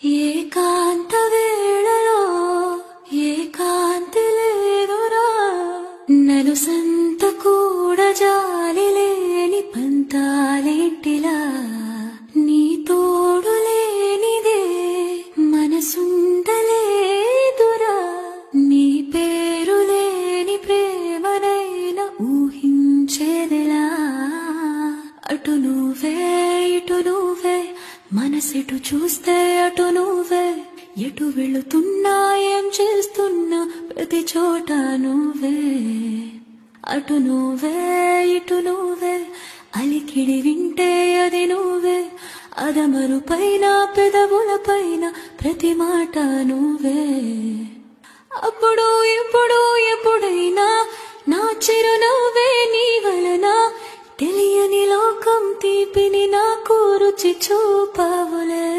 ఏకాంత వేళలో ఏకాంతి లేదురా, నలుసంత కూడా జాలి లేని పంతాలేంటిలా, నీ తోడు లేనిదే మనసుండలేదురా, నీ పేరు లేని ప్రేమనైనా ఊహించేదిలా. అటు నువ్వే ఇటు నువ్వే, మనసెటు చూస్తే అటు నువ్వే, ఎటు వెళుతున్నా ఏం చేస్తున్నా ప్రతి చోట నువ్వే. అటు నువ్వే ఇటు నువ్వే, అలికిడి వింటే అది నువ్వే, అదమరు పైన పెదవుల పైన ప్రతి మాట నువ్వే. అప్పుడు ఇప్పుడు ఎప్పుడైనా నా చిరునవ్వే నీ వలన, తెలియని లోకం తీపిని నాకు రుచి చూపవులే.